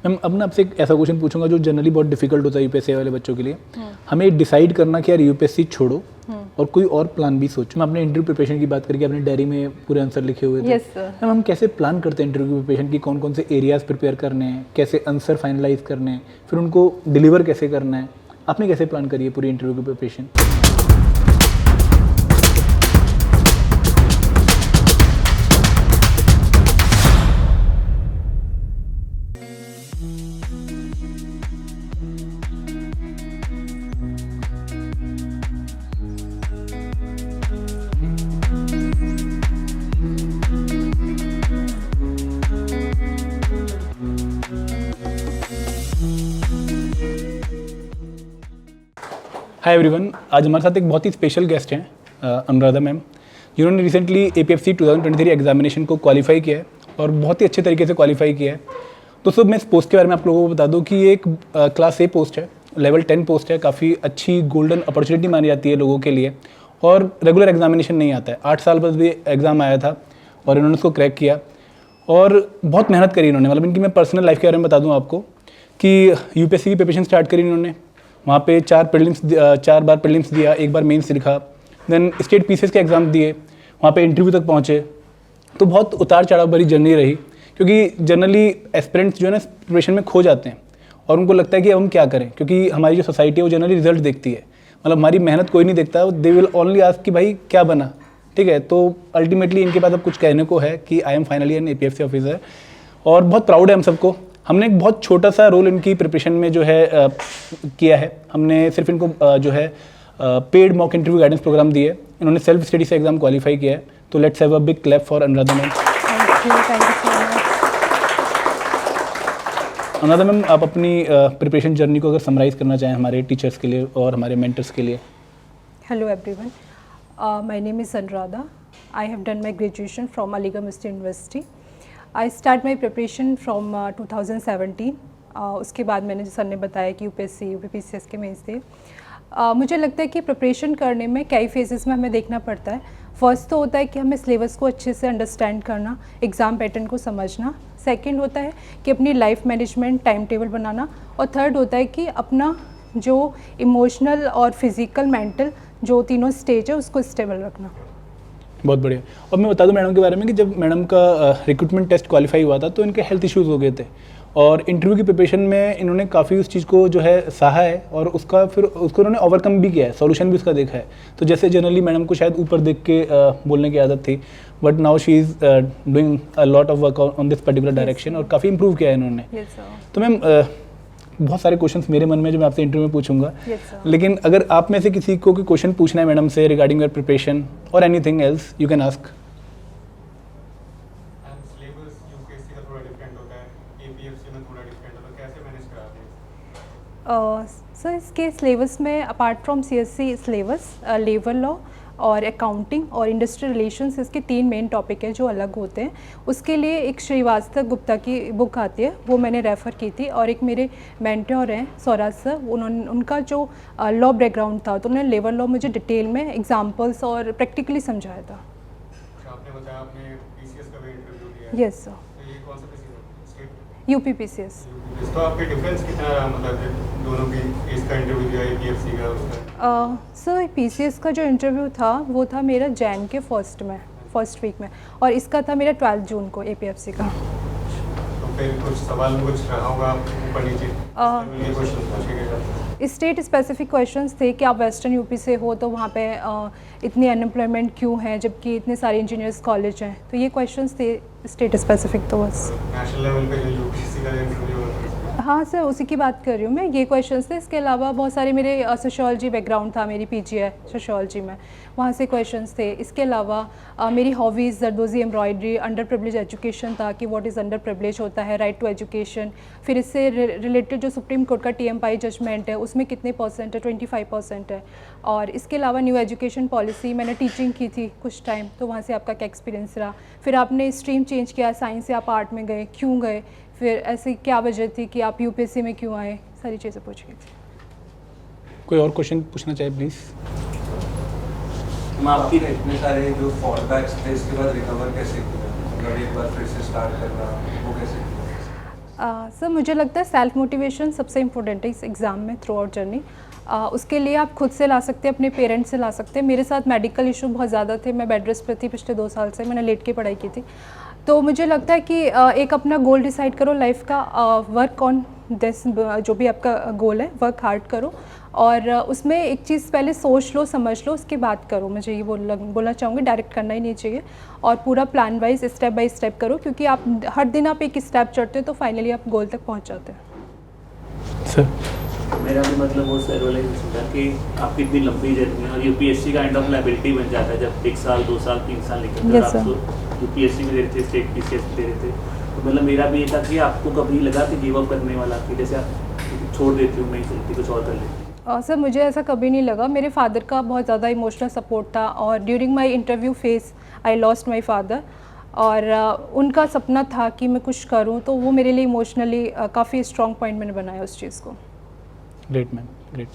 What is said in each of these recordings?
Ma'am अब ना आपसे एक ऐसा क्वेश्चन पूछूंगा जो जनरली बहुत डिफिकल्ट होता है यूपीएससी वाले बच्चों के लिए। हमें डिसाइड करना कि यार यूपीएससी छोड़ो और कोई और प्लान भी सोचो। मैं अपने इंटरव्यू प्रिपरेशन की बात करके अपने डायरी में पूरे आंसर लिखे हुए थे। मैम हम कैसे प्लान करते हैं इंटरव्यू प्रिपरेशन की, कौन कौन से एरियाज प्रिपेयर करने हैं, कैसे आंसर फाइनलाइज करने हैं, फिर उनको डिलीवर कैसे करना है, आपने कैसे प्लान करी है पूरी इंटरव्यू की प्रिपरेशन? हाय एवरीवन, आज हमारे साथ एक बहुत ही स्पेशल गेस्ट हैं अनुराधा मैम, जिन्होंने रिसेंटली एपीएफसी 2023 एग्जामिनेशन को क्वालिफाई किया है और बहुत ही अच्छे तरीके से क्वालिफाई किया है। दोस्तों मैं इस पोस्ट के बारे में आप लोगों को बता दूं कि ये एक क्लास ए पोस्ट है, लेवल 10 पोस्ट है, काफ़ी अच्छी गोल्डन अपॉर्चुनिटी मानी जाती है लोगों के लिए और रेगुलर एग्जामिनेशन नहीं आता है। 8 साल बाद भी एग्ज़ाम आया था और इन्होंने उसको क्रैक किया और बहुत मेहनत करी इन्होंने। मतलब इनकी मैं पर्सनल लाइफ के बारे में बता दूँ आपको कि यूपीएससी की प्रिपरेशन स्टार्ट करी इन्होंने, वहाँ पे 4 बार प्रीलिम्स दिया, 1 बार मेंस लिखा, देन स्टेट पीसीएस के एग्ज़ाम दिए, वहाँ पे इंटरव्यू तक पहुँचे। तो बहुत उतार चढ़ाव भरी जर्नी रही, क्योंकि जनरली एस्पिरेंट्स जो है ना प्रिपरेशन में खो जाते हैं और उनको लगता है कि अब हम क्या करें, क्योंकि हमारी जो सोसाइटी है वो जनरली रिजल्ट देखती है, मतलब हमारी मेहनत कोई नहीं देखता, दे विल ओनली आस्क कि भाई क्या बना। ठीक है, तो अल्टीमेटली इनके पास अब कुछ कहने को है कि I am finally an APFC officer और बहुत प्राउड है हम सबको। हमने एक बहुत छोटा सा रोल इनकी प्रिपरेशन में जो है किया है। हमने सिर्फ इनको जो है paid mock interview guidance program दिए। इन्होंने सेल्फ स्टडी से एग्जाम क्वालिफाई किया है। तो let's have a big clap for Anuradha ma'am. Anuradha ma'am, आप अपनी प्रिपरेशन जर्नी को अगर समराइज करना चाहें हमारे टीचर्स के लिए और हमारे मेंटर्स के लिए। Hello everyone, my name is Anuradha. I have done my graduation from Aligarh Muslim university. I start my preparation from 2017। उसके बाद मैंने, जो सर ने बताया कि यूपीएससी यूपीपीसीएस के मेंस थे। मुझे लगता है कि प्रिपरेशन करने में कई फेजेस में हमें देखना पड़ता है। फर्स्ट तो होता है कि हमें सिलेबस को अच्छे से अंडरस्टैंड करना, एग्ज़ाम पैटर्न को समझना। सेकंड होता है कि अपनी लाइफ मैनेजमेंट, टाइम टेबल बनाना। और थर्ड होता है कि अपना जो इमोशनल और फिज़िकल, मेंटल जो तीनों स्टेज है उसको स्टेबल रखना। बहुत बढ़िया। और मैं बता दूं मैडम के बारे में कि जब मैडम का रिक्रूटमेंट टेस्ट क्वालिफाई हुआ था तो इनके हेल्थ इश्यूज़ हो गए थे और इंटरव्यू की प्रिपरेशन में इन्होंने काफ़ी उस चीज़ को जो है सहा है और उसका फिर उसको उन्होंने ओवरकम भी किया है, सॉल्यूशन भी उसका देखा है। तो जैसे जनरली मैडम को शायद ऊपर देख के बोलने की आदत थी, but now she is doing a lot of work on this particular direction और काफ़ी इंप्रूव किया है इन्होंने। तो मैम बहुत सारे क्वेश्चंस मेरे मन में जो मैं आपसे इंटरव्यू में पूछूंगा, लेकिन अगर आप में से किसी को कोई क्वेश्चन पूछना है मैडम से रिगार्डिंग योर प्रिपरेशन और anything else, you can ask. Sir इसके सिलेबस में apart from CSC syllabus, labour law और अकाउंटिंग और इंडस्ट्रियल रिलेशंस, इसके 3 मेन टॉपिक हैं जो अलग होते हैं। उसके लिए एक श्रीवास्तव गुप्ता की बुक आती है, वो मैंने रेफ़र की थी। और एक मेरे मेंटर हैं स्वराज सर, उनका जो लॉ बैकग्राउंड था तो उन्होंने लेबर लॉ मुझे डिटेल में एग्जांपल्स और प्रैक्टिकली समझाया था। आपने बताया आपने पीसीएस का भी इंटरव्यू दिया है। Yes sir. तो ये कौन सा पीसीएस? State UPPCS. तो आपके डिफरेंस कितना रहा, मतलब दोनों की इसका इंटरव्यू दिया एपीएफसी का उसका? सर पीसीएस का जो इंटरव्यू था वो था मेरा जैन के फर्स्ट वीक में और इसका था मेरा 12 जून को एपीएफसी का। तो फिर कुछ सवाल कुछ रहा होगा ऊपर नीचे क्वेश्चन पूछे गए? स्टेट स्पेसिफिक क्वेश्चंस थे कि आप वेस्टर्न यूपी से हो तो वहाँ पे इतनी अनएम्प्लॉयमेंट क्यों है जबकि इतने सारे इंजीनियर्स कॉलेज हैं, तो ये क्वेश्चंस थे स्टेट स्पेसिफिक। तो बस नेशनल लेवल पे जो यूपीएससी का इंटरव्यू होता है? हाँ सर, उसी की बात कर रही हूँ मैं। ये क्वेश्चंस थे। इसके अलावा बहुत सारे मेरे सोशियोलॉजी बैकग्राउंड था, मेरी पीजी है सोशियोलॉजी में, वहाँ से क्वेश्चंस थे। इसके अलावा मेरी hobbies zardozi, embroidery, under privilege education था कि व्हाट इज़ अंडर प्रिविलेज होता है, राइट टू एजुकेशन। फिर इससे रिलेटेड जो सुप्रीम कोर्ट का टीएमपाई जजमेंट है उसमें कितने परसेंट है, 25% है। और इसके अलावा न्यू एजुकेशन पॉलिसी, मैंने टीचिंग की थी कुछ टाइम, तो वहाँ से आपका क्या एक्सपीरियंस रहा। फिर आपने स्ट्रीम चेंज किया, साइंस से आप आर्ट में गए, क्यों गए, फिर ऐसी क्या वजह थी कि आप यूपीएससी में क्यों आए, सारी चीज़ें पूछी थी। कोई और क्वेश्चन पूछना चाहे प्लीज़? मैं आपकी इतने सारे जो फॉलबैक्स थे इसके बाद रिकवर कैसे किया, मतलब एक बार फिर से स्टार्ट करना, वो कैसे किया? सर मुझे लगता है सेल्फ मोटिवेशन सबसे इम्पोर्टेंट है इस एग्ज़ाम में थ्रू आउट जर्नी। उसके लिए आप खुद से ला सकते हैं, अपने पेरेंट्स से ला सकते हैं। मेरे साथ मेडिकल इशू बहुत ज़्यादा थे, मैं बेड रेस्ट पर थी पिछले 2 साल से, मैंने लेट के पढ़ाई की थी। तो मुझे लगता है कि एक अपना गोल डिसाइड करो लाइफ का, वर्क ऑन दिस, जो भी आपका गोल है वर्क हार्ड करो, और उसमें एक चीज़ पहले सोच लो, समझ लो, उसके बाद करो। मुझे ये बोलना चाहूँगी, डायरेक्ट करना ही नहीं चाहिए, और पूरा plan wise step by step करो, क्योंकि आप हर दिन आप एक स्टेप चढ़ते हो तो फाइनली आप गोल तक पहुँच जाते हैं। सर मेरा भी मतलब वो रियलाइजेशन था कि आपकी इतनी लंबी जर्नी है और यूपीएससी का एंड ऑफ लाइबिलिटी बन जाता है जब 1 साल 2 साल 3 साल निकलते हैं। Yes, sir. आप यूपीएससी में दे रहे थे, स्टेट पीसीएस दे रहे थे, तो मतलब मेरा भी ये था कि आपको कभी लगा कि गिव अप करने वाला, कि जैसे आप छोड़ देती हूँ, नहीं चलती, कुछ और कर लेती हूँ? सर मुझे ऐसा कभी नहीं लगा। मेरे फादर का बहुत ज़्यादा इमोशनल सपोर्ट था, और during my interview phase I lost my father, और उनका सपना था कि मैं कुछ करूं, तो वो मेरे लिए इमोशनली काफ़ी स्ट्रॉन्ग पॉइंट मैंने बनाया उस चीज़ को। Great ma'am, great.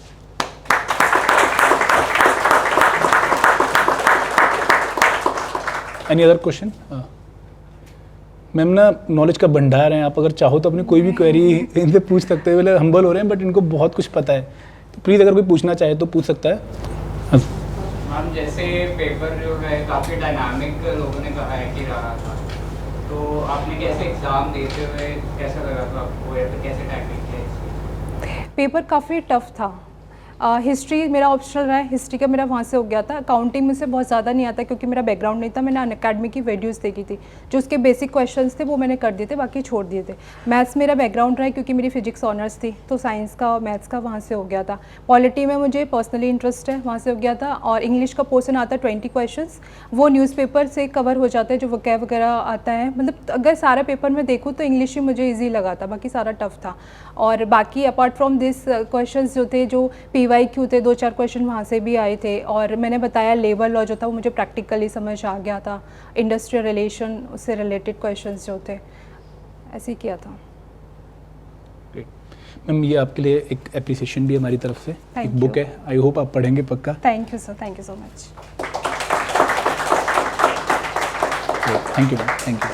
Any other question? Ma'am ना नॉलेज का भंडार है, आप अगर चाहो तो अपनी कोई भी क्वेरी इनसे पूछ सकते हो। मतलब हम्बल हो रहे हैं बट इनको बहुत कुछ पता है, तो प्लीज़ अगर कोई पूछना चाहे तो पूछ सकता है। मैम जैसे पेपर जो है काफ़ी डायनामिक लोगों ने कहा है कि रहा था, तो आपने कैसे एग्ज़ाम देते हुए कैसा लगा था आपको, या फिर कैसे टैकल किया इसको? पेपर काफ़ी टफ था। हिस्ट्री मेरा ऑप्शनल रहा है, हिस्ट्री का मेरा वहाँ से हो गया था। अकाउंटिंग में से बहुत ज़्यादा नहीं आता क्योंकि मेरा बैकग्राउंड नहीं था। मैंने अनअकैडमी की वीडियोस देखी थी, जो उसके बेसिक क्वेश्चंस थे वो मैंने कर दिए थे, बाकी छोड़ दिए थे। मैथ्स मेरा बैकग्राउंड रहा है क्योंकि मेरी फिजिक्स ऑनर्स थी, तो साइंस का और मैथ्स का वहाँ से हो गया था। पॉलिटी में मुझे पर्सनली इंटरेस्ट है, वहाँ से हो गया था। और इंग्लिश का पोर्शन आता है 20 क्वेश्चन, वो न्यूज़पेपर से कवर हो जाता है, जो वोकैब वगैरह आता है। मतलब अगर सारा पेपर में देखूँ तो इंग्लिश ही मुझे ईजी लगा था, बाकी सारा टफ था। और बाकी अपार्ट फ्रॉम दिस क्वेश्चंस जो थे, जो PYQ थे, 2-4 क्वेश्चन वहाँ से भी आए थे। और मैंने बताया लेबर लॉ जो था वो मुझे प्रैक्टिकली समझ आ गया था। इंडस्ट्रियल रिलेशन, उससे रिलेटेड क्वेश्चंस जो थे, ऐसे ही किया था। मैम ये आपके लिए एक एप्रिसिएशन भी हमारी तरफ से, Thank एक बुक you. है, आई होप आप पढ़ेंगे पक्का। Thank you sir, thank you so much. Thank you ma'am, thank you.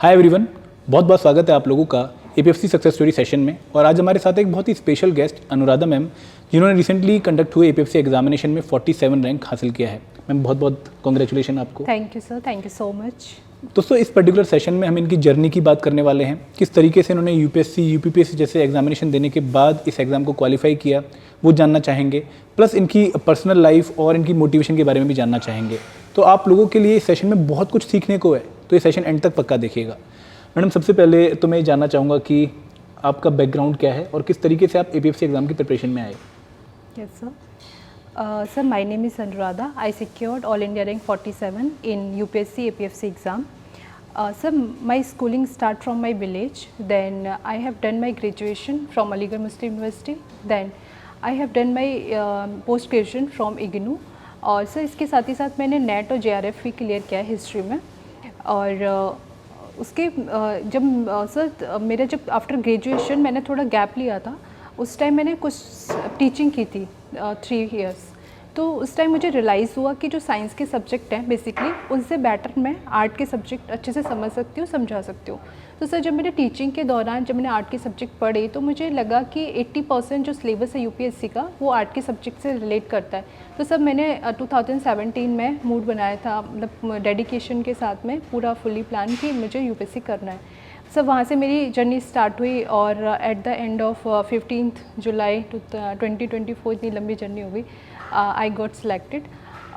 Hi everyone, बहुत बहुत स्वागत है आप लोगों का APFC सक्सेस स्टोरी सेशन में। और आज हमारे साथ एक बहुत ही स्पेशल गेस्ट अनुराधा मैम, जिन्होंने रिसेंटली कंडक्ट हुए APFC एग्जामिनेशन में 47 रैंक हासिल किया है। मैम बहुत बहुत कॉन्ग्रेचुलेशन आपको। Thank you sir, thank you so much. दोस्तों इस पर्टिकुलर सेशन में हम इनकी जर्नी की बात करने वाले हैं, किस तरीके से इन्होंने UPSC UPPSC जैसे एग्जामिनेशन देने के बाद इस एग्ज़ाम को क्वालिफाई किया, वो जानना चाहेंगे। प्लस इनकी पर्सनल लाइफ और इनकी मोटिवेशन के बारे में भी जानना चाहेंगे। तो आप लोगों के लिए इस सेशन में बहुत कुछ सीखने को है, तो ये सेशन एंड तक पक्का देखिएगा। मैडम सबसे पहले तो मैं जानना चाहूँगा कि आपका बैकग्राउंड क्या है और किस तरीके से आप APFC एग्ज़ाम की प्रिपरेशन में आए। Yes, sir. Sir, my name is Anuradha. I secured All India rank 47 in UPSC APFC exam. Sir, my schooling start from my village. Then I have done my graduation from Aligarh Muslim University. Then I have done my post graduation from IGNOU. और sir इसके साथ ही साथ मैंने net और JRF भी clear किया है history में। और उसके जब सर मेरा जब आफ्टर ग्रेजुएशन मैंने थोड़ा गैप लिया था, उस टाइम मैंने कुछ टीचिंग की थी 3 इयर्स। तो उस टाइम मुझे रियलाइज़ हुआ कि जो साइंस के सब्जेक्ट हैं बेसिकली, उनसे बेटर मैं आर्ट के सब्जेक्ट अच्छे से समझ सकती हूँ, समझा सकती हूँ। तो सर जब मेरे टीचिंग के दौरान जब मैंने आर्ट के सब्जेक्ट पढ़े, तो मुझे लगा कि 80% जो सिलेबस है UPSC का, वो आर्ट के सब्जेक्ट से रिलेट करता है। तो सर मैंने 2017 में मूड बनाया था, मतलब डेडिकेशन के साथ में पूरा फुली प्लान कि मुझे UPSC करना है। सर वहाँ से मेरी जर्नी स्टार्ट हुई, और एट द एंड ऑफ 15 जुलाई 2024, इतनी लंबी जर्नी हो गई, आई गॉट सिलेक्टेड।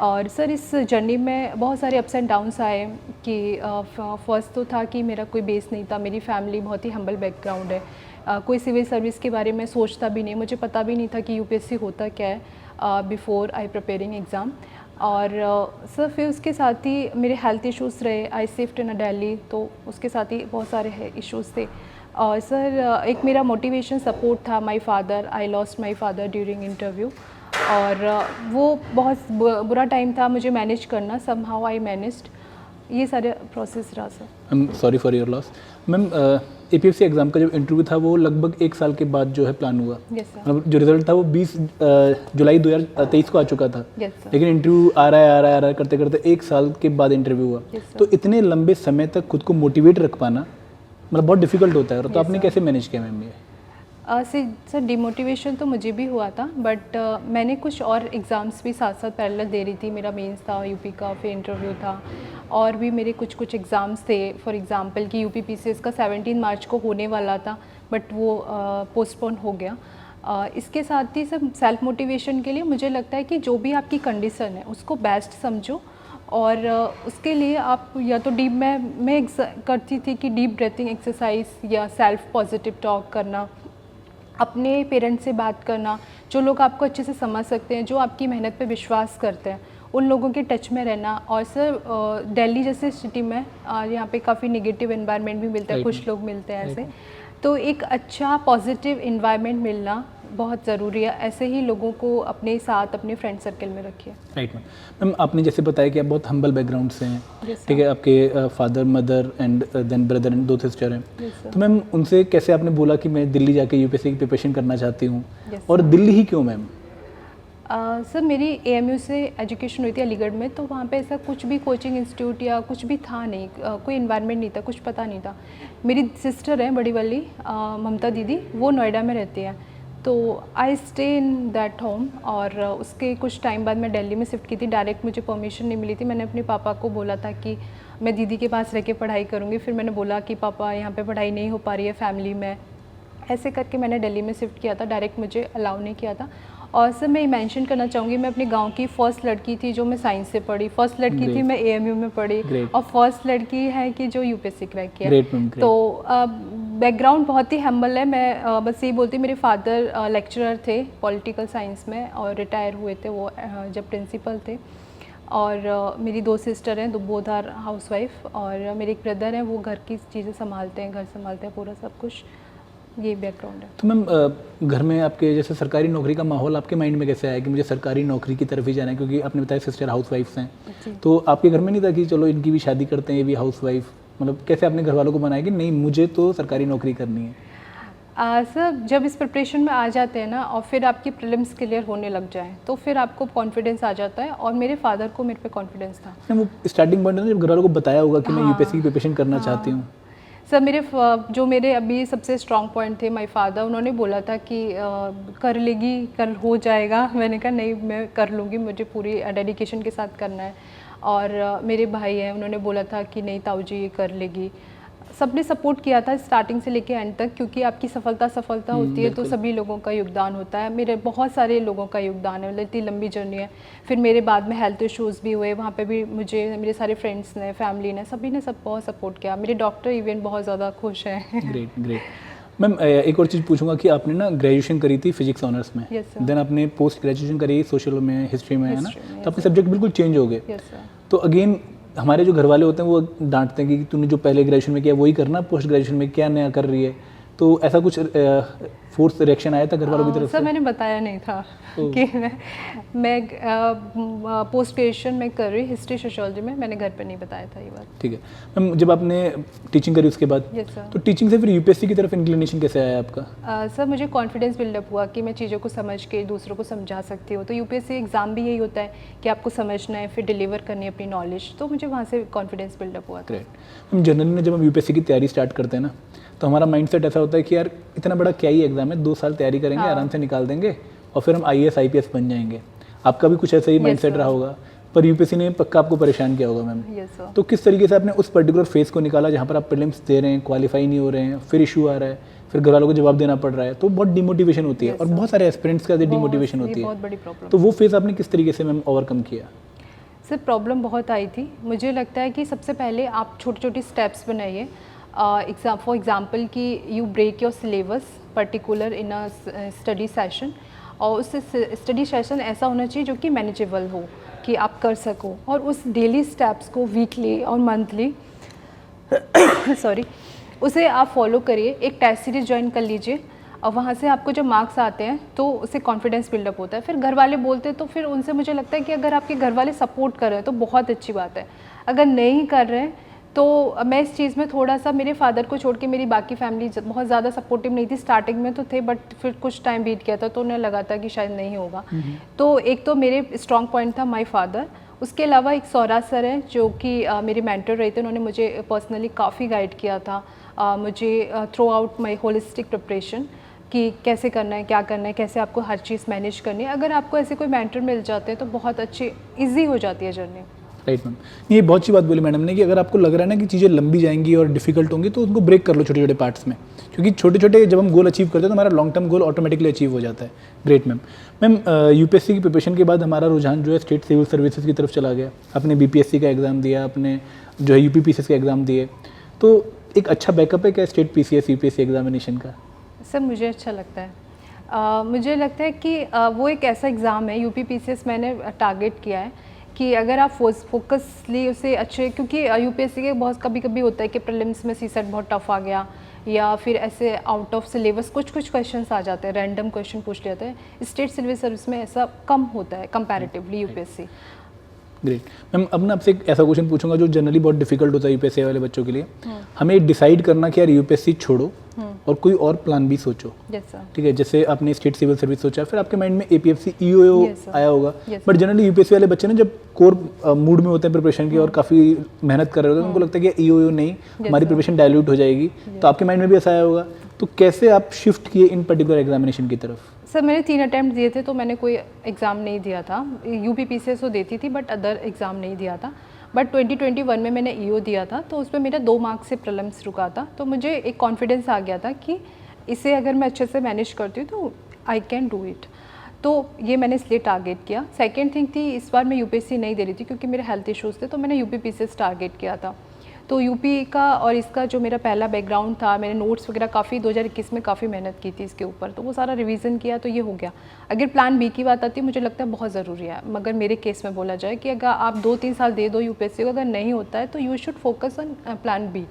और सर इस जर्नी में बहुत सारे अप्स एंड डाउन्स आए कि फर्स्ट तो था कि मेरा कोई बेस नहीं था, मेरी फैमिली बहुत ही हम्बल बैकग्राउंड है, कोई सिविल सर्विस के बारे में सोचता भी नहीं, मुझे पता भी नहीं था कि UPSC होता क्या है बिफोर आई प्रिपेयरिंग एग्ज़ाम। और सर फिर उसके साथ ही मेरे हेल्थ इश्यूज़ रहे, आई शिफ्ट इन दिल्ली, तो उसके साथ ही बहुत सारे इश्यूज़ थे। और सर एक मेरा मोटिवेशन सपोर्ट था my father, I lost my father during interview. और वो बहुत बुरा टाइम था मुझे मैनेज करना, समहाउ आई मैनेज्ड। ये सारे प्रोसेस रहा sir. I am sorry for your loss. Ma'am APFC exam का जो इंटरव्यू था वो लगभग 1 साल के बाद जो है प्लान हुआ। Yes sir. मतलब जो रिजल्ट था वो 20 जुलाई 2023 को आ चुका था। Yes sir. लेकिन इंटरव्यू आ रहा है करते करते 1 साल के बाद इंटरव्यू हुआ। Yes, sir. तो इतने लंबे समय तक खुद को मोटिवेट रख पाना मतलब बहुत डिफिकल्ट होता है, तो Yes, आपने sir. कैसे मैनेज किया मैम ये? सर डिमोटिवेशन तो मुझे भी हुआ था, बट मैंने कुछ और एग्ज़ाम्स भी साथ साथ पैरेलल दे रही थी। मेरा मेंस था यूपी का, फिर इंटरव्यू था, और भी मेरे कुछ एग्ज़ाम्स थे। फॉर एग्ज़ाम्पल कि यूपी पीसीएस का 17 मार्च को होने वाला था, बट वो पोस्टपोन हो गया। इसके साथ ही सब सेल्फ मोटिवेशन के लिए मुझे लगता है कि जो भी आपकी कंडीशन है उसको बेस्ट समझो, और उसके लिए आप या तो डीप मैं करती थी कि डीप ब्रीथिंग एक्सरसाइज या सेल्फ पॉजिटिव टॉक करना, अपने पेरेंट्स से बात करना, जो लोग आपको अच्छे से समझ सकते हैं, जो आपकी मेहनत पे विश्वास करते हैं, उन लोगों के टच में रहना। और सर दिल्ली जैसे सिटी में यहाँ पे काफ़ी नेगेटिव एनवायरनमेंट भी मिलता है, Right. कुछ लोग मिलते हैं ऐसे, तो एक अच्छा पॉजिटिव एनवायरनमेंट मिलना बहुत ज़रूरी है। ऐसे ही लोगों को अपने साथ अपने फ्रेंड सर्कल में रखिए। Right ma'am. मैम आपने जैसे बताया कि आप बहुत हम्बल बैकग्राउंड से हैं, Yes, sir. ठीक है, आपके father mother and then brother and 2 sister हैं, Yes, sir. तो मैम उनसे कैसे आपने बोला कि मैं दिल्ली जाके यूपीएससी की प्रिपरेशन करना चाहती हूँ, Yes, और दिल्ली ही क्यों मैम? सर मेरी एएमयू से एजुकेशन हुई थी अलीगढ़ में, तो वहाँ पे ऐसा कुछ भी कोचिंग इंस्टीट्यूट या कुछ भी था नहीं, कोई इन्वायरमेंट नहीं था, कुछ पता नहीं था। मेरी सिस्टर है बड़ी वाली ममता दीदी, वो नोएडा में रहती है, तो I stay in that home. और उसके कुछ टाइम बाद मैं दिल्ली में शिफ्ट की थी। डायरेक्ट मुझे परमिशन नहीं मिली थी। मैंने अपने पापा को बोला था कि मैं दीदी के पास रह के पढ़ाई करूँगी। फिर मैंने बोला कि पापा यहाँ पे पढ़ाई नहीं हो पा रही है फैमिली में, ऐसे करके मैंने दिल्ली में शिफ्ट किया था। डायरेक्ट मुझे अलाउ नहीं किया था। और सर मैं मेंशन करना चाहूँगी, मैं अपने गांव की फ़र्स्ट लड़की थी जो मैं साइंस से पढ़ी, फर्स्ट लड़की थी Great. मैं एएमयू में पढ़ी, Great. और फर्स्ट लड़की है कि जो यूपीएससी क्रैक किया। Great, ma'am, great. तो बैकग्राउंड बहुत ही हम्बल है। मैं बस यही बोलती, मेरे फादर लेक्चरर थे पॉलिटिकल साइंस में और रिटायर हुए थे वो जब प्रिंसिपल थे। और मेरी 2 सिस्टर हैं, 2 बोथ आर हाउसवाइफ, और मेरे एक ब्रदर हैं, वो घर की चीज़ें संभालते हैं, घर संभालते हैं पूरा सब कुछ। ये बैकग्राउंड है। तो मैम घर में आपके जैसे सरकारी नौकरी का माहौल आपके माइंड में कैसे आया कि मुझे सरकारी नौकरी की तरफ ही जाना है, क्योंकि आपने बताया सिस्टर हाउसवाइफ्स हैं, जी। तो आपके घर में नहीं था कि चलो इनकी भी शादी करते हैं, ये भी हाउसवाइफ, मतलब कैसे आपने घर वालों को बनाया कि नहीं मुझे तो सरकारी नौकरी करनी है? सर जब इस प्रिपरेशन में आ जाते हैं ना, और फिर आपकी प्रीलिम्स क्लियर होने लग जाए, तो फिर आपको कॉन्फिडेंस आ जाता है। और मेरे फादर को मेरे पे कॉन्फिडेंस था। मैम वो स्टार्टिंग पॉइंट है ना, जब घर वालों को बताया होगा कि मैं हाँ। यूपीएससी की प्रिपरेशन करना चाहती हूँ। सर जो मेरे अभी सबसे स्ट्रॉन्ग पॉइंट थे, माय फादर, उन्होंने बोला था कि कर लेगी, कल हो जाएगा। मैंने कहा नहीं, मैं कर लूँगी, मुझे पूरी डेडिकेशन के साथ करना है। और मेरे भाई हैं, उन्होंने बोला था कि नहीं ताऊ जी ये कर लेगी। सबने सपोर्ट किया था स्टार्टिंग से लेके एंड तक, क्योंकि आपकी सफलता होती है तो बिल्कुल। सभी लोगों का योगदान होता है। मेरे बहुत सारे लोगों का योगदान है, मतलब इतनी लंबी जर्नी है। फिर मेरे बाद में हेल्थ इश्यूज़ भी हुए, वहाँ पे भी मुझे मेरे सारे फ्रेंड्स ने, फैमिली ने, सभी ने सब बहुत सपोर्ट किया। मेरे डॉक्टर इवन बहुत ज़्यादा खुश हैं। Great great. मैम एक और चीज़ पूछूंगा कि आपने ना ग्रेजुएशन करी थी फिजिक्स ऑनर्स में, Yes, sir. देन आपने पोस्ट ग्रेजुएशन करी सोशल में, हिस्ट्री में, है ना, History में, तो आपके yes, सब्जेक्ट बिल्कुल चेंज हो गए। Yes sir. तो अगेन हमारे जो घर वाले होते हैं वो डांटते हैं कि तूने जो पहले ग्रेजुएशन में किया वही करना, पोस्ट ग्रेजुएशन में क्या नया कर रही है, तो ऐसा कुछ फोर्स रिएक्शन आया था घर वालों की तरफ सर से? मैंने बताया नहीं था कि मैं पोस्ट ग्रेजुएशन में कर रही हिस्ट्री सोशियोलॉजी में, मैंने घर पे नहीं बताया था ये बात। ठीक है मैम, जब आपने टीचिंग करी उसके बाद, यस सर। तो टीचिंग से फिर यूपीएससी की तरफ इंक्लिनेशन कैसे आया आपका? सर मुझे कॉन्फिडेंस बिल्डअप हुआ कि मैं चीज़ों को समझ के दूसरों को समझा सकती हूँ। तो यूपीएससी एग्ज़ाम भी यही होता है कि आपको समझना है, फिर डिलीवर करनी है अपनी नॉलेज। तो मुझे वहाँ से कॉन्फिडेंस बिल्डअप हुआ था। ग्रेट। हम जनरली में जब हम यूपीएससी की तैयारी स्टार्ट करते हैं ना, तो हमारा माइंडसेट ऐसा होता है कि यार इतना बड़ा क्या ही एग्जाम है, 2 साल तैयारी करेंगे, हाँ। आराम से निकाल देंगे और फिर हम आईएएस आईपीएस बन जाएंगे। आपका भी कुछ ऐसा ही माइंडसेट sir. रहा होगा, पर यूपीएससी ने पक्का आपको परेशान किया होगा मैम। Yes sir. तो किस तरीके से आपने उस पर्टिकुलर फेज को निकाला जहाँ पर आप प्रीलिम्स दे रहे हैं, क्वालिफाई नहीं हो रहे हैं, फिर इशू आ रहा है, फिर घर वालों को जवाब देना पड़ रहा है, तो बहुत डिमोटिवेशन होती है। Yes, और sir. बहुत सारे एस्पिरेंट्स का डिमोटिवेशन ये होती बहुत है। बड़ी प्रॉब्लम। तो वो फेज आपने किस तरीके से मैम ओवरकम किया? सर प्रॉब्लम बहुत आई थी। मुझे लगता है कि सबसे पहले आप छोटी छोटी स्टेप्स बनाइए। फॉर एग्जांपल कि you break your syllabus particular in a study session, और उस स्टडी सेशन ऐसा होना चाहिए जो कि मैनेजेबल हो, कि आप कर सको। और उस डेली स्टेप्स को वीकली और मंथली उसे आप फॉलो करिए। एक टेस्ट सीरीज ज्वाइन कर लीजिए, और वहाँ से आपको जब मार्क्स आते हैं तो उससे कॉन्फिडेंस बिल्डअप होता है। फिर घर वाले बोलते हैं तो फिर उनसे मुझे लगता है कि अगर आपके घर वाले सपोर्ट कर रहे हैं तो बहुत अच्छी बात है। अगर नहीं कर रहे हैं तो मैं इस चीज़ में थोड़ा सा, मेरे फादर को छोड़ के मेरी बाकी फैमिली बहुत ज़्यादा सपोर्टिव नहीं थी। स्टार्टिंग में तो थे, बट फिर कुछ टाइम बीत गया था तो उन्हें लगा था कि शायद नहीं होगा। तो एक तो मेरे स्ट्रॉन्ग पॉइंट था माय फादर, उसके अलावा एक सौराज सर हैं जो कि मेरे मेंटर रहे थे, उन्होंने मुझे पर्सनली काफ़ी गाइड किया था मुझे through out my holistic preparation कि कैसे करना है, क्या करना है, कैसे आपको हर चीज़ मैनेज करनी है। अगर आपको ऐसे कोई मेंटर मिल जाते हैं तो बहुत अच्छी ईजी हो जाती है जर्नी। राइट मैम, ये बहुत अच्छी बात बोली मैडम ने कि अगर आपको लग रहा है ना कि चीज़ें लंबी जाएंगी और डिफिकल्ट होंगी तो उनको ब्रेक कर लो छोटे छोटे पार्ट्स में, क्योंकि छोटे छोटे जब हम गोल अचीव करते हैं तो हमारा long term goal automatically achieve हो जाता है। Great ma'am. मैम यूपीएससी की प्रिपरेशन के बाद हमारा रुझान जो है स्टेट सिविल सर्विसेज की तरफ चला गया। आपने बीपीएससी का एग्ज़ाम दिया, आपने जो है यूपीपीसीएस का एग्ज़ाम दिए, तो एक अच्छा बैकअप है क्या स्टेट पीसीएस यूपीएससी एग्जामिनेशन का? सर मुझे अच्छा लगता है। मुझे लगता है कि वो एक ऐसा एग्ज़ाम है, यूपीपीसीएस मैंने टारगेट किया है कि अगर आप फोकसली उसे अच्छे, क्योंकि यूपीएससी के बहुत कभी कभी होता है कि प्रीलिम्स में सीसेट बहुत टफ आ गया या फिर ऐसे आउट ऑफ सिलेबस कुछ क्वेश्चंस आ जाते हैं, रैंडम क्वेश्चन पूछ लेते हैं। स्टेट सिविल सर्विस में ऐसा कम होता है कंपैरेटिवली यूपीएससी। ग्रेट मैम, अब ना आपसे एक ऐसा क्वेश्चन पूछूंगा जो जनरली बहुत डिफिकल्ट होता है यूपीएससी वाले बच्चों के लिए। हमें डिसाइड करना कि यार यूपीएससी छोड़ो और कोई और प्लान भी सोचो। Yes sir. ठीक है, जैसे आपने स्टेट सिविल सर्विस सोचा, फिर आपके माइंड में एपीएफसी ईओ Yes, sir. आया होगा, Yes, बट जनरली यूपीएससी वाले बच्चे ना जब कोर मूड में होते हैं प्रिपरेशन की और काफ़ी मेहनत कर रहे होते हैं, उनको लगता है कि ईओ नहीं, हमारी sir. प्रिपरेशन डायल्यूट हो जाएगी। तो आपके माइंड में भी ऐसा आया होगा, तो कैसे आप शिफ्ट किए इन पर्टिकुलर एग्जामिनेशन की तरफ? सर मैंने 3 अटैम्प्ट दिए थे तो मैंने कोई एग्ज़ाम नहीं दिया था। यूपीपीसीएस तो देती थी बट अदर एग्ज़ाम नहीं दिया था। बट 2021 में मैंने ईओ दिया था तो उसमें मेरा 2 मार्क्स से प्रीलिम्स रुका था, तो मुझे एक कॉन्फिडेंस आ गया था कि इसे अगर मैं अच्छे से मैनेज करती हूँ तो आई कैन डू इट। तो ये मैंने इसलिए टारगेट किया। सेकेंड थिंग थी, इस बार मैं यूपीएससी नहीं दे रही थी क्योंकि मेरे हेल्थ इश्यूज़ थे, तो मैंने यूपीपीसीएस टारगेट किया था। तो यूपी का और इसका जो मेरा पहला बैकग्राउंड था, मैंने नोट्स वगैरह काफ़ी 2021 में काफ़ी मेहनत की थी इसके ऊपर, तो वो सारा रिवीजन किया तो ये हो गया। अगर प्लान बी की बात आती है, मुझे लगता है बहुत ज़रूरी है, मगर मेरे केस में बोला जाए कि अगर आप 2-3 साल दे दो यूपीएससी को, अगर नहीं होता है तो you should focus on plan B,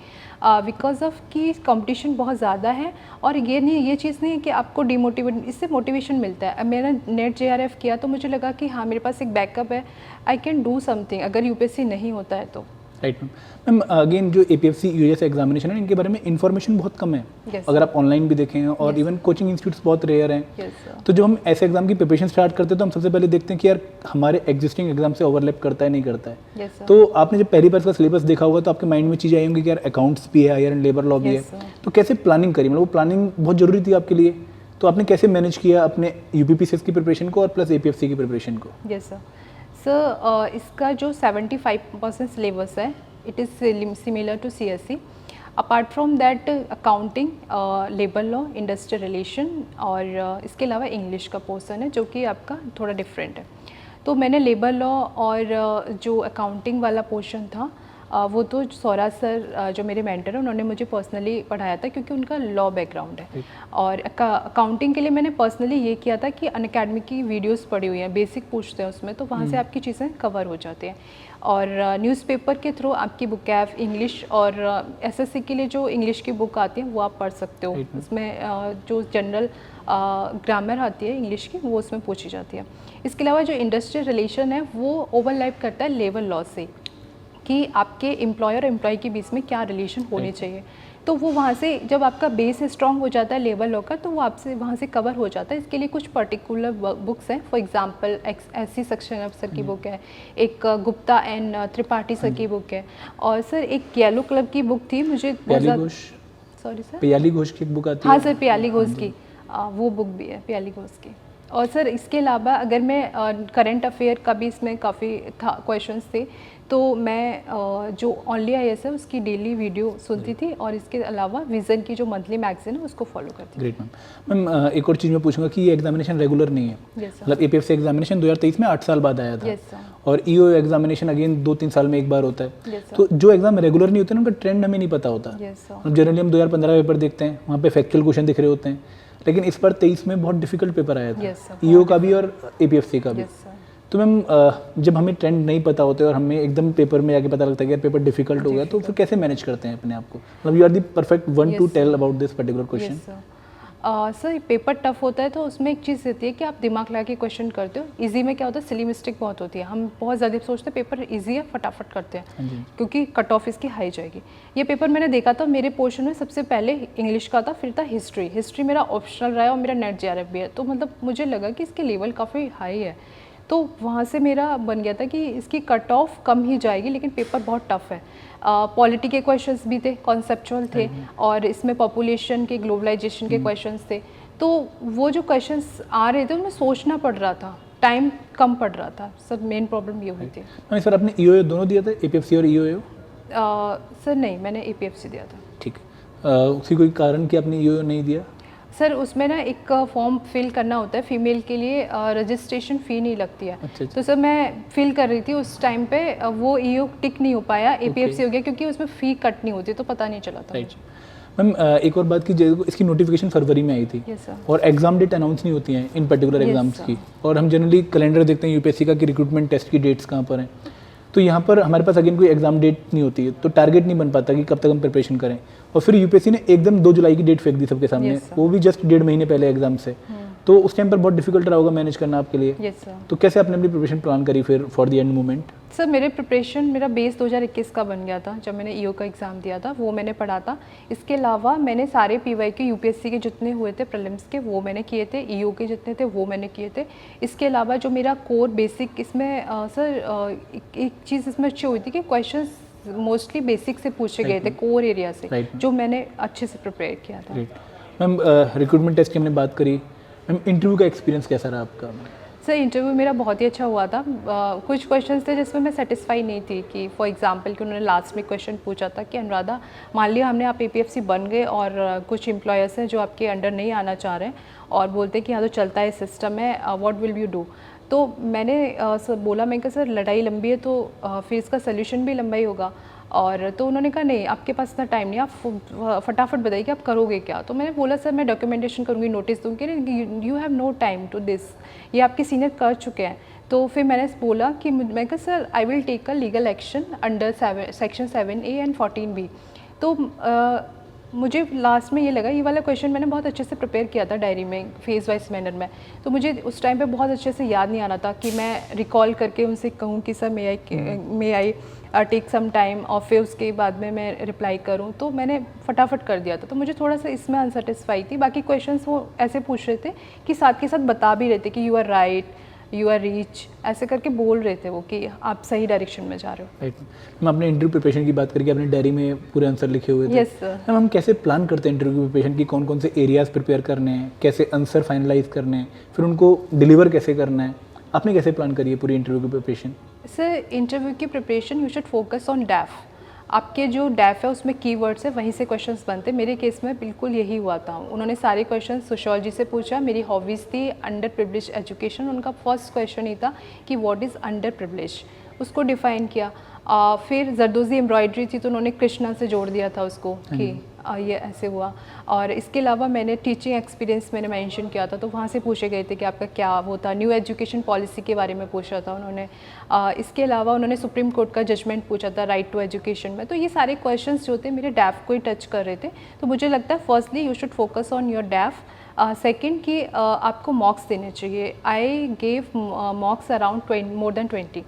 because of कि कंपटीशन बहुत ज़्यादा है। और ये चीज़ नहीं है कि आपको डिमोटिवेट, इससे मोटिवेशन मिलता है। मैंने नेट जेआरएफ किया तो मुझे लगा कि हाँ मेरे पास एक बैकअप है, आई कैन डू समथिंग अगर यूपीएससी नहीं होता है तो। Right ma'am. अगेन जो एपीएफसी यूएस एग्जामिनेशन है, इनके बारे में इन्फॉर्मेशन बहुत कम है। Yes, अगर आप ऑनलाइन भी देखें और इवन कोचिंग इंस्टीट्यूट्स बहुत रेयर हैं। Yes, sir. तो जब हम ऐसे एग्जाम की प्रिपरेशन स्टार्ट करते हैं तो हम सबसे पहले देखते हैं कि यार हमारे एग्जिस्टिंग एग्जाम से ओवरलैप करता है नहीं करता है। Yes, sir. तो आपने जब पहली बार इसका सिलेबस देखा होगा तो आपके माइंड में चीज़ें आई होंगी कि यार अकाउंट्स भी है, हायर एंड लेबर लॉ भी Yes, है, sir. तो कैसे प्लानिंग करी? मतलब वो प्लानिंग बहुत जरूरी थी आपके लिए, तो आपने कैसे मैनेज किया अपने यूपीपीसीएस की प्रिपरेशन को और प्लस एपीएफसी की प्रिपरेशन को? Yes sir. सर इसका जो 75% सिलेबस है, it is similar to CSC. Apart from that accounting, labour law, industrial relation और इसके अलावा इंग्लिश का पोर्सन है जो कि आपका थोड़ा डिफरेंट है। तो मैंने लेबर लॉ और जो अकाउंटिंग वाला पोर्शन था वो तो सौराज सर जो मेरे मेंटर हैं उन्होंने मुझे पर्सनली पढ़ाया था क्योंकि उनका लॉ बैकग्राउंड है। और अकाउंटिंग के लिए मैंने पर्सनली ये किया था कि अनअकैडमी की वीडियोस पड़ी हुई हैं, बेसिक पूछते हैं उसमें, तो वहाँ से आपकी चीज़ें कवर हो जाती हैं। और न्यूज़पेपर के थ्रू आपकी बुकैफ इंग्लिश और एसएससी के लिए जो इंग्लिश की बुक आती है वो आप पढ़ सकते हो। उसमें जो जनरल ग्रामर आती है इंग्लिश की वो उसमें पूछी जाती है। इसके अलावा जो इंडस्ट्रियल रिलेशन है वो ओवरलैप करता है लेबर लॉ से, कि आपके एम्प्लॉयर और एम्प्लॉय के बीच में क्या रिलेशन होने चाहिए। तो वो वहाँ से जब आपका बेस स्ट्रॉन्ग हो जाता है लेबर लॉ का, तो वो आपसे वहाँ से कवर हो जाता है। इसके लिए कुछ पर्टिकुलर बुक्स हैं, फॉर एग्जांपल एससी सेक्शन अफसर की बुक है, एक गुप्ता एंड त्रिपाठी सर की बुक है, और सर एक येलो क्लब की बुक थी, मुझे सॉरी सर पियाली घोष की एक बुक आती है। हाँ सर, पियाली घोष की वो बुक भी है, पियाली घोष की। और सर इसके अलावा अगर मैं करंट अफेयर का भी इसमें काफ़ी क्वेश्चंस थे, तो मैं जो ओनली आईएएस है उसकी डेली वीडियो सुनती थी, और इसके अलावा विज़न की जो मंथली मैगजीन है उसको फॉलो करती थी। Great ma'am. एक और चीज़ मैं पूछूंगा कि ये एग्जामिनेशन रेगुलर नहीं है। Yes, sir. मतलब एपीएफसी एग्जामिनेशन 2023 में 8 साल बाद आया था। Yes, sir. और ईओ एग्जामिनेशन अगेन 2-3 साल में एक बार होता है। Yes, sir. तो जो एग्जाम रेगुलर नहीं होते ना, उनका ट्रेंड हमें नहीं पता होता। Yes, sir. मतलब जनरली हम 2015 पेपर देखते हैं, वहाँ पे फैक्चुअल क्वेश्चन दिख रहे होते हैं, लेकिन इस बार 23 में बहुत डिफिकल्ट पेपर आया था। Yes, sir. ईओ का भी और एपीएफसी का भी। Yes, sir. तो मैम जब हमें ट्रेंड नहीं पता होते और हमें एकदम पेपर में आके पता लगता है कि यार पेपर डिफिकल्ट हो गया, तो फिर कैसे मैनेज करते हैं अपने आप को? मतलब you are the perfect one to tell about this particular question. Sir paper tough होता है तो उसमें एक चीज़ रहती है कि आप दिमाग लगा के क्वेश्चन करते हो। इजी में क्या होता है, सिली मिस्टेक बहुत होती है, हम बहुत ज़्यादा सोचते हैं पेपर इजी है फटाफट करते हैं क्योंकि कट ऑफ इसकी हाई जाएगी। ये पेपर मैंने देखा था, मेरे पोर्शन में सबसे पहले इंग्लिश का था, फिर था हिस्ट्री मेरा ऑप्शनल रहा है और मेरा नेट जेआरएफ भी है, तो मतलब मुझे लगा कि इसके लेवल काफ़ी हाई है। तो वहाँ से मेरा बन गया था कि इसकी कट ऑफ कम ही जाएगी, लेकिन पेपर बहुत टफ है। पॉलिटी के क्वेश्चंस भी थे, कॉन्सेप्चुअल थे, और इसमें पॉपुलेशन के, ग्लोबलाइजेशन के क्वेश्चंस थे। तो वो जो क्वेश्चंस आ रहे थे उनमें सोचना पड़ रहा था, टाइम कम पड़ रहा था। सर मेन प्रॉब्लम ये हुई थी। नहीं सर, आपने EOA दोनों दिया था, APFC और EOA? सर नहीं, मैंने APFC दिया था। ठीक है, उसी कोई कारण कि आपने EOA नहीं दिया? सर उसमें ना एक फॉर्म फिल करना होता है फीमेल के लिए, रजिस्ट्रेशन फ़ी नहीं लगती है। अच्छा। तो सर मैं फिल कर रही थी उस टाइम पे, वो EO टिक नहीं हो पाया, APFC हो गया, क्योंकि उसमें फ़ी कट नहीं होती, तो पता नहीं चला था। राइट मैम, एक और बात की, इसकी नोटिफिकेशन फरवरी में आई थी। Yes sir. और एग्जाम डेट अनाउंस नहीं होती हैं इन पर्टिकुलर Yes, एग्जाम्स sir. की, और हम जनरली कैलेंडर देखते हैं UPSC का कि रिक्रूटमेंट टेस्ट की डेट्स कहाँ पर हैं। तो यहाँ पर हमारे पास अगेन कोई एग्जाम डेट नहीं होती है, तो टारगेट नहीं बन पाता कि कब तक हम प्रिपरेशन करें। और फिर UPSC ने एकदम 2 जुलाई की डेट फेंक दी सबके सामने, Yes, sir. वो भी जस्ट 1.5 महीने पहले एग्जाम से। तो उस टाइम पर बहुत डिफिकल्ट रहा होगा मैनेज करना आपके लिए। Yes sir. तो कैसे आपने अपनी प्रिपरेशन प्लान करी फिर for the end moment? Sir मेरा बेस 2021 का बन गया था, जब मैंने EO का एग्ज़ाम दिया था, वो मैंने पढ़ा था। इसके अलावा मैंने सारे PY UPSC के जितने हुए थे प्रीलिम्स के, वो मैंने किए थे, EO के जितने थे वो मैंने किए थे। इसके अलावा जो मेरा कोर बेसिक इसमें एक चीज़ इसमें अच्छी हुई थी कि क्वेश्चंस मोस्टली बेसिक से पूछे गए थे, कोर एरिया से, Right. जो मैंने अच्छे से प्रिपेयर किया था। मैम, रिक्रूटमेंट टेस्ट की हमने बात करी, मैम इंटरव्यू का एक्सपीरियंस कैसा रहा आपका? सर इंटरव्यू मेरा बहुत ही अच्छा हुआ था। कुछ क्वेश्चंस थे जिसमें मैं सेटिस्फाई नहीं थी, कि फॉर एग्जांपल कि उन्होंने लास्ट में क्वेश्चन पूछा था कि अनुराधा, मान लिया हमने आप APFC बन गए और कुछ एम्प्लॉयर्स हैं जो आपके अंडर नहीं आना चाह रहे हैं और बोलते हैं कि हाँ तो चलता है सिस्टम है, व्हाट विल यू डू? तो मैंने सर बोला, मैं कहा सर लड़ाई लंबी है तो फिर इसका सोल्यूशन भी लंबा ही होगा। और तो उन्होंने कहा नहीं, आपके पास इतना टाइम नहीं, आप फटाफट बताइए कि आप करोगे क्या। तो मैंने बोला सर मैं डॉक्यूमेंटेशन करूँगी, नोटिस दूँगी, you have no time to this, ये आपके सीनियर कर चुके हैं। तो फिर मैंने बोला कि मैं कहा sir I will take a legal action under section 7A and 14B। तो मुझे लास्ट में ये लगा, ये वाला क्वेश्चन मैंने बहुत अच्छे से प्रिपेयर किया था डायरी में, फेज वाइज मैनर में, तो मुझे उस टाइम पे बहुत अच्छे से याद नहीं आ रहा था कि मैं रिकॉल करके उनसे कहूँ कि sir may I take some time, और फिर उसके बाद में मैं रिप्लाई करूँ। तो मैंने फटाफट कर दिया था, तो मुझे थोड़ा सा इसमें अनसेटिस्फाई थी। बाकी क्वेश्चंस वो ऐसे पूछ रहे थे कि साथ के साथ बता भी रहे थे कि you are right, you are rich, ऐसे करके बोल रहे थे वो कि आप सही डायरेक्शन में जा रहे हो। राइट मैम, आपने इंटरव्यू प्रिपरेशन की बात करके आपने डायरी में पूरे आंसर लिखे हुए थे। Yes sir. मैम हम कैसे प्लान करते हैं इंटरव्यू प्रिपरेशन की, कौन कौन से एरियाज प्रिपेयर करने हैं, कैसे आंसर फाइनलाइज करने हैं, फिर उनको डिलीवर कैसे करना है, आपने कैसे प्लान करी है पूरी इंटरव्यू की प्रिपरेशन? सर इंटरव्यू की preparation you should focus on डैफ। आपके जो डैफ है उसमें कीवर्ड्स है, वहीं से क्वेश्चंस बनते। मेरे केस में बिल्कुल यही हुआ था। उन्होंने सारे क्वेश्चन सोशियोलॉजी से पूछा, मेरी हॉबीज़ थी अंडर प्रिविलेज एजुकेशन, उनका फर्स्ट क्वेश्चन ही था कि व्हाट इज़ अंडर प्रिविलेज, उसको डिफ़ाइन किया। फिर जरदोज़ी एम्ब्रॉयडरी थी तो उन्होंने कृष्णा से जोड़ दिया था उसको कि ये ऐसे हुआ। और इसके अलावा मैंने टीचिंग एक्सपीरियंस मैंने मेंशन किया था, तो वहाँ से पूछे गए थे कि आपका क्या वो था। न्यू एजुकेशन पॉलिसी के बारे में पूछा था उन्होंने। इसके अलावा उन्होंने सुप्रीम कोर्ट का जजमेंट पूछा था राइट टू एजुकेशन में। तो ये सारे क्वेश्चंस जो थे मेरे डैफ को ही टच कर रहे थे। तो मुझे लगता है firstly you should focus on your डैफ। Second कि आपको मॉक्स देने चाहिए। I gave मॉक्स around more than 20।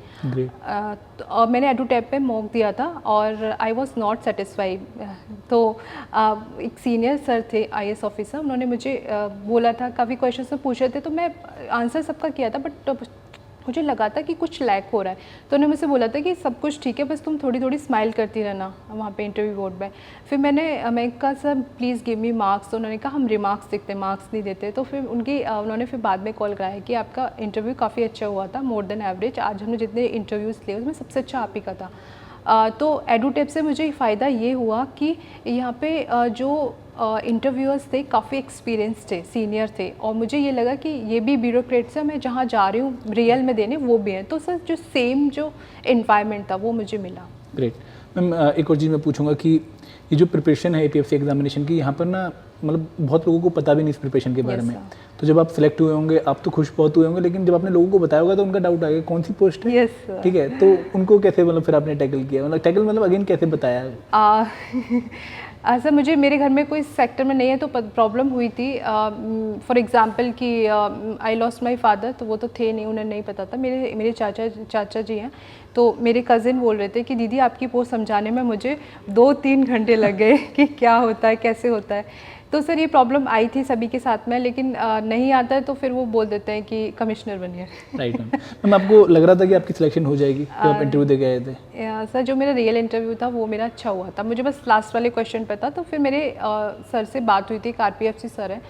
और मैंने एडुटैब पे मॉक दिया था और आई वॉज नॉट सेटिस्फाइड। तो एक सीनियर सर थे IAS ऑफिसर, उन्होंने मुझे बोला था, काफ़ी क्वेश्चंस में पूछे थे तो मैं आंसर सबका किया था, बट मुझे लगा था कि कुछ लैक हो रहा है। तो उन्होंने मुझसे बोला था कि सब कुछ ठीक है, बस तुम थोड़ी थोड़ी स्माइल करती रहना वहाँ पे इंटरव्यू बोर्ड में। फिर मैं कहा sir please give me marks. तो उन्होंने कहा हम रिमार्क्स देखते हैं, मार्क्स नहीं देते। तो फिर उन्होंने फिर बाद में कॉल कराया कि आपका इंटरव्यू काफ़ी अच्छा हुआ था, मोर देन एवरेज। आज हमने जितने इंटरव्यूज़ लिए उसमें सबसे अच्छा आप ही का था। तो एडुटेप से मुझे फ़ायदा ये हुआ कि यहाँ पे जो इंटरव्यूअर्स थे काफ़ी एक्सपीरियंस थे, सीनियर थे, और मुझे ये लगा कि ये भी ब्यूरोक्रेट्स है, मैं जहाँ जा रही हूँ रियल में देने वो भी हैं। तो सर जो सेम जो एनवायरनमेंट था वो मुझे मिला। ग्रेट मैम, एक और चीज़ मैं पूछूंगा कि ये जो प्रिपरेशन है APFC एग्जामिनेशन की, यहाँ पर ना मतलब बहुत लोगों को पता भी नहीं इस प्रिपरेशन के बारे में। तो जब आप सिलेक्ट हुए होंगे आप तो खुश बहुत हुए होंगे, लेकिन जब आपने लोगों को बताया होगा तो उनका डाउट आ गया कौन सी पोस्ट है। यस ठीक है, तो उनको कैसे मतलब फिर आपने टैकल किया, मतलब अगेन कैसे बताया? सर मुझे मेरे घर में कोई सेक्टर में नहीं है तो प्रॉब्लम हुई थी। फॉर एग्जांपल कि आई लॉस्ट माय फादर, तो वो तो थे नहीं, उन्हें नहीं पता था। मेरे चाचा जी हैं, तो मेरे कज़िन बोल रहे थे कि दीदी आपकी पोस्ट समझाने में मुझे 2-3 घंटे लग गए कि क्या होता है कैसे होता है। तो तो सर ये प्रॉब्लम आई थी सभी के साथ में, लेकिन नहीं आता है तो फिर वो बोल देते हैं कि कमिश्नर बनिए। Right ma'am. मैम आपको लग रहा था कि आपकी सिलेक्शन हो जाएगी जब आप इंटरव्यू दे के आए थे? सर जो मेरा रियल इंटरव्यू था वो मेरा अच्छा हुआ था, मुझे बस लास्ट वाले क्वेश्चन पे था। तो फिर मेरे सर से बात हुई थी, एक RPFC सर है,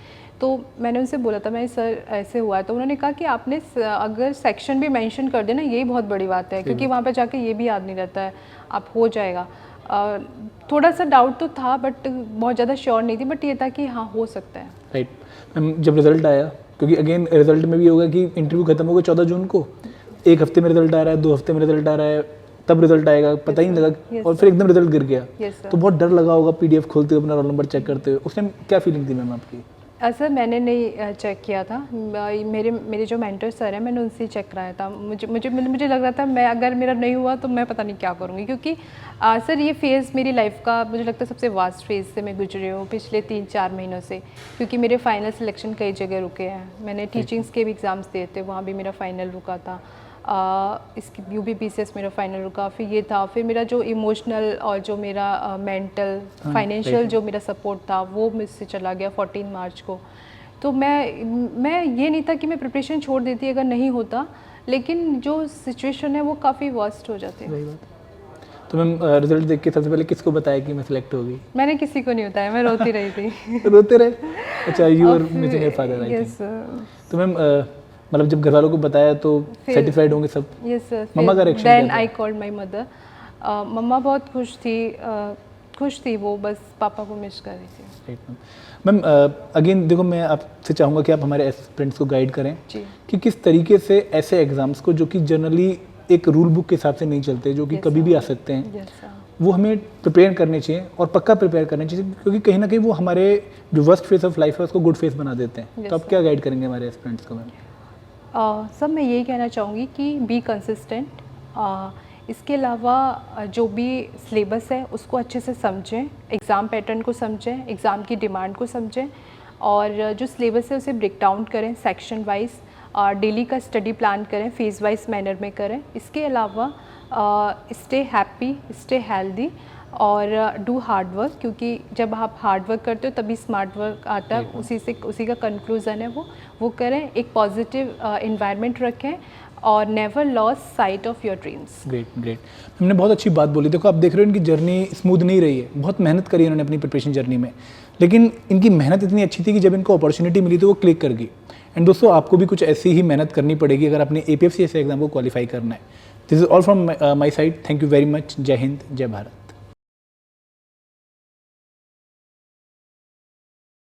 तो मैंने उनसे बोला था मैं सर ऐसे हुआ है, तो उन्होंने कहा कि आपने अगर सेक्शन भी मेंशन कर देना यही बहुत बड़ी बात है, क्योंकि वहाँ पे जाके ये भी याद नहीं रहता है, आप हो जाएगा। थोड़ा सा डाउट तो था बट बहुत ज़्यादा श्योर नहीं थी, बट ये था कि हाँ हो सकता है। राइट मैम, जब रिजल्ट आया, क्योंकि अगेन रिजल्ट में भी होगा कि इंटरव्यू खत्म होगा 14 जून को, 1 हफ्ते में रिजल्ट आ रहा है, 2 हफ्ते में रिजल्ट आ रहा है, तब रिजल्ट आएगा, पता ही नहीं लगा, और फिर एकदम रिजल्ट गिर गया। तो बहुत डर लगा होगा PDF खोलते हुए, अपना रोल नंबर चेक करते हुए, उस टाइम क्या फीलिंग थी मैम आपकी? सर मैंने नहीं चेक किया था, मेरे जो मेंटर सर हैं मैंने उनसे चेक कराया था। मुझे लग रहा था मैं अगर मेरा नहीं हुआ तो मैं पता नहीं क्या करूँगी, क्योंकि सर ये फेज़ मेरी लाइफ का मुझे लगता है सबसे वास्ट फेज़ से मैं गुजरी हूँ पिछले 3-4 महीनों से, क्योंकि मेरे फाइनल सिलेक्शन कई जगह रुके हैं। मैंने टीचिंग्स के भी एग्ज़ाम्स दिए थे, वहाँ भी मेरा फाइनल रुका था। इसकी UPPCS मेरा फाइनल रुका, फिर ये था, फिर मेरा जो इमोशनल और जो मेरा मेंटल फाइनेंशियल जो मेरा सपोर्ट था वो मुझसे चला गया 14 मार्च को। तो मैं ये नहीं था कि मैं प्रिपरेशन छोड़ देती अगर नहीं होता, लेकिन जो सिचुएशन है वो काफ़ी वर्स्ट हो जाती है। तो मैम रिजल्ट देख के सबसे पहले किसको बताया कि मैं सिलेक्ट हो गई? मैंने किसी को नहीं बताया, मैं रोती रही थी। रोते रहे? अच्छा, you are missing your father I think. तो मैम मतलब जब घर वालों को बताया तो सेटिस्फाइड होंगे सब? Yes sir. मम्मा का reaction then I called my mother. Mumma बहुत खुश थी वो, बस पापा को मिस कर रही थी। Right ma'am. अगेन देखो, मैं आपसे चाहूँगा कि आप हमारे एस्पिरेंट्स को गाइड करें जी कि किस तरीके से ऐसे एग्जाम्स को, जो कि जनरली एक रूल बुक के हिसाब से नहीं चलते, जो कि कभी भी आ सकते हैं, यस सर, वो हमें प्रिपेयर करने चाहिए और पक्का प्रिपेयर करने चाहिए, क्योंकि कहीं ना कहीं वो हमारे जो वर्स्ट फेस ऑफ लाइफ है उसको गुड फेस बना देते हैं। तो आप क्या गाइड करेंगे हमारे एस्पिरेंट्स को मैम? सब मैं यही कहना चाहूँगी कि बी कंसिस्टेंट। इसके अलावा जो भी सिलेबस है उसको अच्छे से समझें, एग्ज़ाम पैटर्न को समझें, एग्ज़ाम की डिमांड को समझें, और जो सिलेबस है उसे ब्रेक डाउन करें सेक्शन वाइज, डेली का स्टडी प्लान करें, फेज़ वाइज मैनर में करें। इसके अलावा स्टे हैप्पी, स्टे हेल्दी और डू हार्ड वर्क, क्योंकि जब आप हार्ड वर्क करते हो तभी स्मार्ट वर्क आता है। उसी का कंक्लूज़न है वो करें। एक पॉजिटिव एनवायरनमेंट रखें और never loss site of your dreams. Great. हमने बहुत अच्छी बात बोली। देखो, आप देख रहे हो इनकी जर्नी स्मूथ नहीं रही है, बहुत मेहनत करी इन्होंने अपनी प्रिपरेशन जर्नी में, लेकिन इनकी मेहनत इतनी अच्छी थी कि जब इनको अपॉर्चुनिटी मिली तो वो क्लिक कर गई। एंड दोस्तों, आपको भी कुछ ऐसी ही मेहनत करनी पड़ेगी अगर आपने APFC ऐसे एग्जाम को क्वालिफाई करना है। This is all from my side. Thank you very much. जय हिंद, जय भारत।